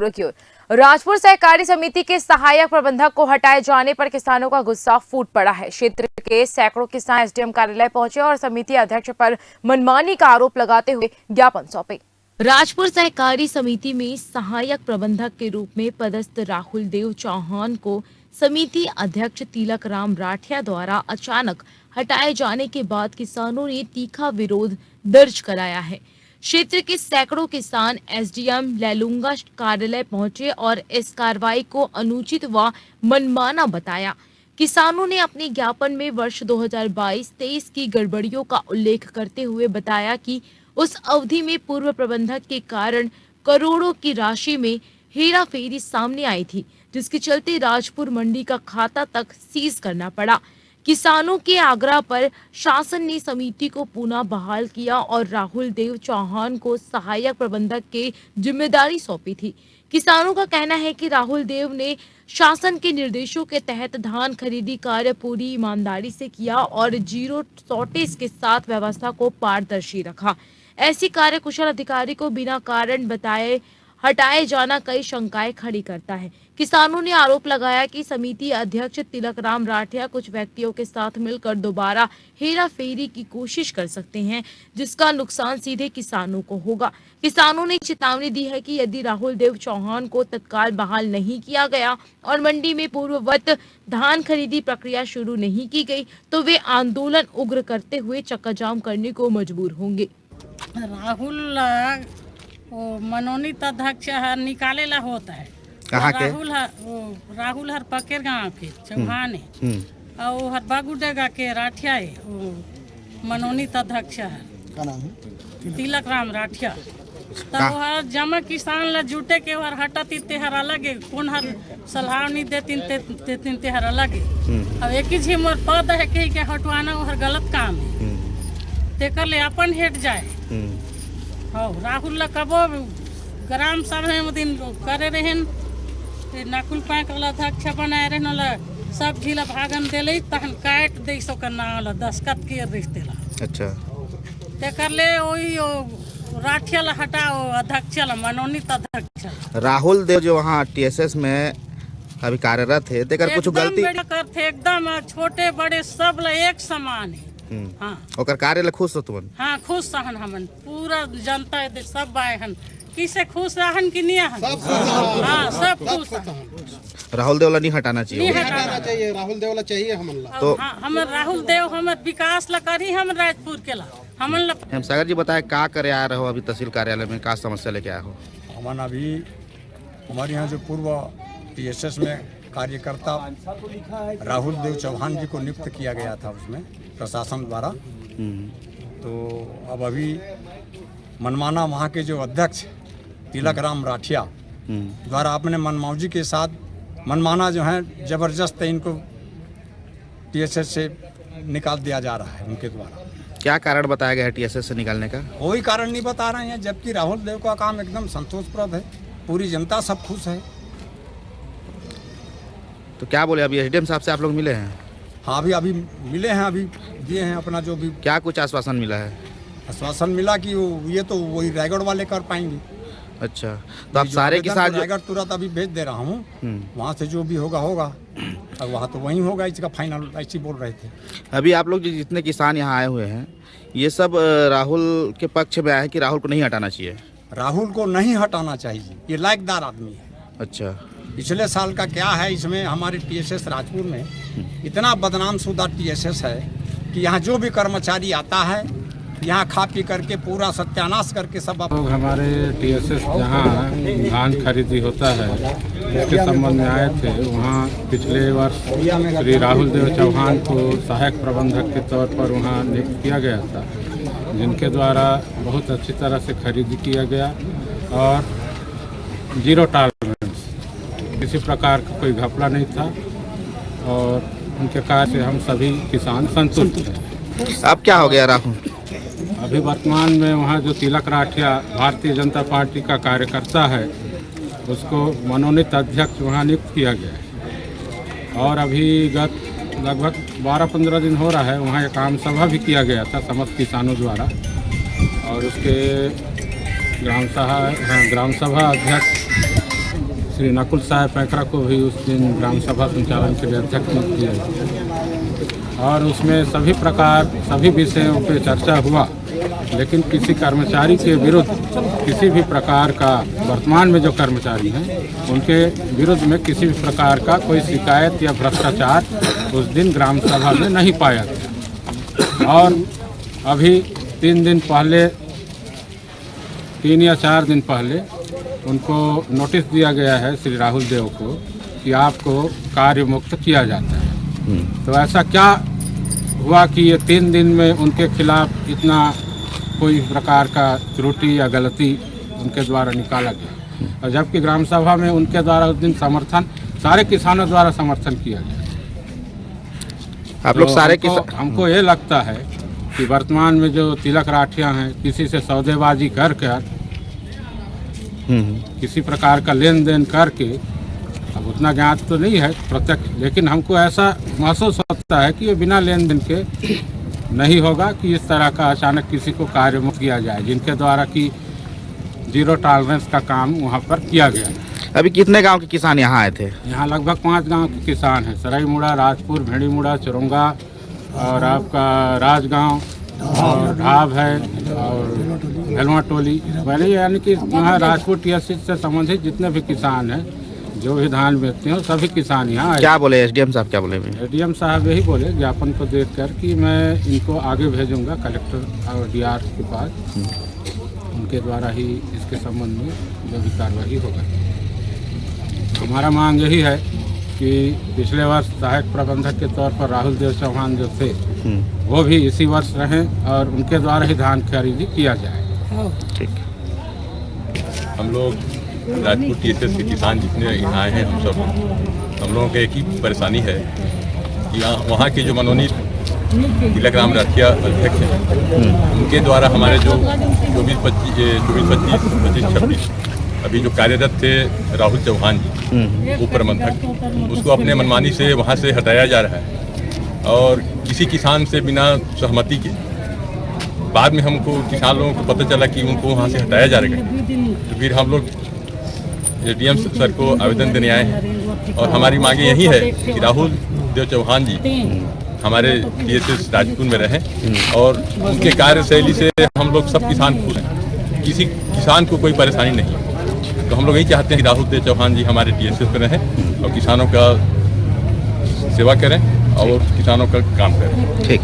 की ओर राजपुर सहकारी समिति के सहायक प्रबंधक को हटाए जाने पर किसानों का गुस्सा फूट पड़ा है। क्षेत्र के सैकड़ों किसान एसडीएम कार्यालय पहुंचे और समिति अध्यक्ष पर मनमानी का आरोप लगाते हुए ज्ञापन सौंपे। राजपुर सहकारी समिति में सहायक प्रबंधक के रूप में पदस्थ राहुल देव चौहान को समिति अध्यक्ष तिलक राम राठिया द्वारा अचानक हटाए जाने के बाद किसानों ने तीखा विरोध दर्ज कराया है। क्षेत्र के सैकड़ों किसान एसडीएम लैलूंगा कार्यालय पहुंचे और इस कार्रवाई को अनुचित व मनमाना बताया। किसानों ने अपने ज्ञापन में वर्ष 2022-23 की गड़बड़ियों का उल्लेख करते हुए बताया कि उस अवधि में पूर्व प्रबंधक के कारण करोड़ों की राशि में हेराफेरी सामने आई थी, जिसके चलते राजपुर मंडी का खाता तक सीज करना पड़ा। किसानों के आग्रह पर शासन ने समिति को पुनः बहाल किया और राहुल देव चौहान को सहायक प्रबंधक के जिम्मेदारी सौंपी थी। किसानों का कहना है कि राहुल देव ने शासन के निर्देशों के तहत धान खरीदी कार्य पूरी ईमानदारी से किया और जीरो शॉर्टेज के साथ व्यवस्था को पारदर्शी रखा। ऐसी कार्यकुशल अधिकारी को बिना कारण बताए हटाए जाना कई शंकाएं खड़ी करता है। किसानों ने आरोप लगाया कि समिति अध्यक्ष तिलक राम राठिया कुछ व्यक्तियों के साथ मिलकर दोबारा हेराफेरी की कोशिश कर सकते हैं, जिसका नुकसान सीधे किसानों को होगा। किसानों ने चेतावनी दी है कि यदि राहुल देव चौहान को तत्काल बहाल नहीं किया गया और मंडी में पूर्ववत धान खरीदी प्रक्रिया शुरू नहीं की गई तो वे आंदोलन उग्र करते हुए चक्काजाम करने को मजबूर होंगे। राहुल मनोनीत अध्यक्ष निकालेला होता है। कहाँ के? राहुल हर पकेर गाँव के चौहान है और हर बागुडेगा के राठिया है। मनोनीत अध्यक्ष है, क्या नाम है? तिलक राम राठिया। तब हर जमा किसान ला जुटे के हर हटाती तेहर अलग है, कौन हर सलाह नहीं देती तेहर अलग है। अब एक ही झिमर पद है के हटवाना हर गलत काम है, तेकर ले अपन हेट जाए। राहुल ला कबो ग्राम सभा में दिन करे रहे नकुल पाक वाला अध्यक्ष बनाए रहे सब जिला भागन दिले तहन काट दे सो का नाम ला दस्खत के रिश्ते ला। अच्छा, तेकर ले वही राठिया ला हटाओ अध्यक्ष ला मनोनीत अध्यक्ष। राहुल देव जो वहाँ टीएसएस में अभी कार्यरत है, तेकर कुछ गलती करते एकदम छोटे बड़े सब ला एक समान है। हाँ, ओकर कार्य ला खुश हो तुम? हाँ, खुश रहन हमन पूरा जनता सब आए हन। किसे खुश रहन कि नहीं हन? हाँ, सब खुश रहन। राहुल देव ला नहीं हटाना चाहिए। नहीं हटाना चाहिए, राहुल देव ला चाहिए हमन ला। तो हमर राहुल देव हमर विकास ला करी हम राजपुर के ला हमन ला। हम सागर जी बताए का करे आ रहे हो अभी तहसील कार्यालय में, का समस्या लेके आए हो? हमन अभी हमारे यहाँ जो पूर्व टीएसएस में कार्यकर्ता राहुल देव चौहान जी को नियुक्त किया गया था उसमें प्रशासन द्वारा, तो अब अभी मनमाना वहाँ के जो अध्यक्ष तिलक राम राठिया द्वारा अपने मनमौजी के साथ मनमाना जो है जबरदस्त इनको टीएसएस से निकाल दिया जा रहा है उनके द्वारा। क्या कारण बताया गया है टीएसएस से निकालने का? कोई कारण नहीं बता रहे हैं, जबकि राहुल देव का काम एकदम संतोषप्रद है, पूरी जनता सब खुश है। तो क्या बोले, अभी एसडीएम साहब से आप लोग मिले हैं? हाँ, अभी मिले हैं, अभी दिए हैं अपना जो भी। क्या कुछ आश्वासन मिला है? आश्वासन मिला कि ये तो वही रायगढ़ वाले कर पाएंगे। अच्छा, तो आप सारे किसान रायगढ़ तुरंत अभी भेज दे रहा हूँ, वहाँ से जो भी होगा होगा, और वहाँ तो वहीं होगा, इसका फाइनल ऐसे बोल रहे थे। अभी आप लोग जितने किसान यहाँ आए हुए हैं, ये सब राहुल के पक्ष में आए हैं कि राहुल को नहीं हटाना चाहिए? राहुल को नहीं हटाना चाहिए, ये लायकदार आदमी है। अच्छा, पिछले साल का क्या है, इसमें हमारे टीएसएस राजपुर में इतना बदनाम शुदा टीएसएस है कि यहाँ जो भी कर्मचारी आता है यहाँ खा पी करके पूरा सत्यानाश करके सब लोग हमारे टीएसएस जहाँ धान खरीदी होता है उसके संबंध में आए थे। वहाँ पिछले वर्ष श्री राहुल देव चौहान को सहायक प्रबंधक के तौर पर वहाँ नियुक्त किया गया था, जिनके द्वारा बहुत अच्छी तरह से खरीदी किया गया और जीरो टॉलरेंस, किसी प्रकार का कोई घपला नहीं था और उनके कार्य से हम सभी किसान संतुष्ट हैं। अब क्या हो गया राहुल? अभी वर्तमान में वहाँ जो तिलक राठिया भारतीय जनता पार्टी का कार्यकर्ता है, उसको मनोनीत अध्यक्ष वहाँ नियुक्त किया गया है और अभी गत लगभग 12-15 दिन हो रहा है वहाँ एक आम सभा भी किया गया था समस्त किसानों द्वारा और उसके ग्राम सभा अध्यक्ष श्री नकुल साहब पैकरा को भी उस दिन ग्राम सभा संचालन के लिए अध्यक्ष नियुक्त किया और उसमें सभी विषयों पे चर्चा हुआ, लेकिन किसी कर्मचारी के विरुद्ध किसी भी प्रकार का, वर्तमान में जो कर्मचारी हैं उनके विरुद्ध में किसी भी प्रकार का कोई शिकायत या भ्रष्टाचार उस दिन ग्राम सभा में नहीं पाया गया। और अभी 3 या 4 दिन पहले उनको नोटिस दिया गया है श्री राहुल देव को कि आपको कार्य मुक्त किया जाता है। तो ऐसा क्या हुआ कि ये 3 दिन में उनके खिलाफ इतना कोई प्रकार का त्रुटि या गलती उनके द्वारा निकाला गया, और जबकि ग्राम सभा में उनके द्वारा उस दिन समर्थन सारे किसानों द्वारा समर्थन किया गया। आप लोग सारे हमको ये लगता है कि वर्तमान में जो तिलक राठिया हैं, किसी से सौदेबाजी कर किसी प्रकार का लेन देन करके, अब उतना ज्ञात तो नहीं है प्रत्यक्ष, लेकिन हमको ऐसा महसूस होता है कि ये बिना लेन देन के नहीं होगा कि इस तरह का अचानक किसी को कार्य मुक्त किया जाए, जिनके द्वारा कि 0 टॉलरेंस का काम वहाँ पर किया गया। अभी कितने गांव के किसान यहाँ आए थे? यहाँ लगभग 5 गांव के किसान हैं, सराईमुड़ा, राजपुर, भेड़ीमुड़ा, चुरंगा और आपका राजगांव और ढाब है और भेलवा टोली, मैंने यानी कि यहाँ राजपुर टीएससी से संबंधित जितने भी किसान हैं, जो भी धान बेचते हैं सभी किसान यहाँ आए। क्या बोले एसडीएम साहब, क्या बोले? एडीएम साहब यही बोले ज्ञापन को देखकर कि मैं इनको आगे भेजूंगा कलेक्टर और डीआर के पास, उनके द्वारा ही इसके संबंध में जो भी कार्रवाई होगा। हमारा मांग यही है कि पिछले वर्ष सहायक प्रबंधक के तौर पर राहुल देव चौहान जो थे वो भी इसी वर्ष रहें और उनके द्वारा ही धान खरीदी किया जाए। ठीक। हम लोग राजपुर टीएसएस के किसान जितने यहाँ आए हैं, हम लोगों का एक ही परेशानी है कि वहाँ के जो मनोनीत तिलक राम राठिया अध्यक्ष हैं, उनके द्वारा हमारे जो 24-25-26 अभी जो कार्यरत थे राहुल चौहान जी, उप प्रबंधक, उसको अपने मनमानी से वहाँ से हटाया जा रहा है और किसी किसान से बिना सहमति के। बाद में हमको किसान लोगों को पता चला कि उनको वहाँ से हटाया जा रहा है, तो फिर हम लोग एडीएम सर को आवेदन देने आए हैं और हमारी मांगे यही है कि राहुल देव चौहान जी हमारे टीएसएस राजपुर में रहें और उनके कार्यशैली से हम लोग सब किसान खुश हैं, किसी किसान को कोई परेशानी नहीं है। तो हम लोग यही चाहते हैं कि राहुल देव चौहान जी हमारे टीएसएस में रहें और किसानों का सेवा करें और किसानों का काम करें। ठीक।